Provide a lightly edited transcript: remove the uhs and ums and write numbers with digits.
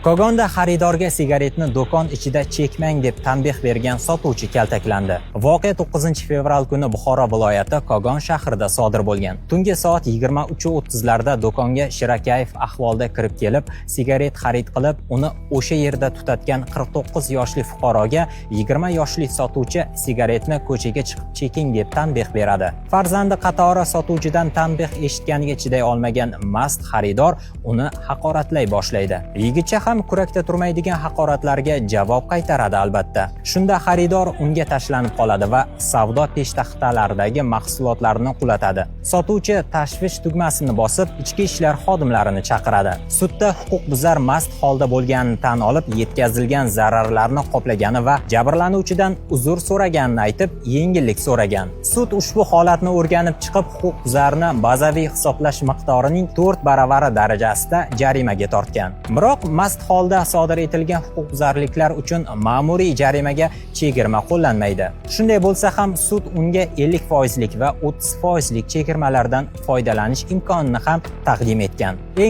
Kogonda xaridorga sigaretni do'kon ichida chekmang deb tanbeh bergan sotuvchi kaltaklandi. Voqea 9-fevral kuni Buxoro viloyati Kogon shahrida sodir bo'lgan. Tungi soat 23:30larda do'konga Shirakayev ahvolda kirib kelib, sigaret xarid qilib, uni o'sha yerda tutatgan 49 yoshli fuqaroga 20 yoshli sotuvchi sigaretni ko'chaga chiqib cheking deb tanbeh beradi. Farzandi qatori sotuvchidan tanbeh eshitganiga chiday olmagan mast xaridor uni haqoratlay boshlaydi. Yigitcha ham kurakda turmaydigan haqoratlarga javob qaytaradi albatta. Shunda xaridor unga tashlanib qoladi va savdo peshtaxtalaridagi mahsulotlarni qulatadi. Sotuvchi tashvish tugmasini bosib, ichki ishlar xodimlarini chaqiradi. Sudda huquqbuzar mast holda bo'lganini tan olib, yetkazilgan zararlarni qoplagani va jabrlanuvchidan uzr so'raganini aytib, yengillik so'ragan. Sud ushbu holatni o'rganib chiqib, huquqbuzarni bazaviy hisoblash miqdorining 4 baravari darajasida jarimaga tortgan. Biroq mast holda sodir etilgan huquqbuzarliklar uchun ma'muriy jarimaga chegirma qo'llanmaydi. Shunday bo'lsa ham sud unga 50% va 30% chegirmalardan foydalanish imkonini ham taqdim etgan.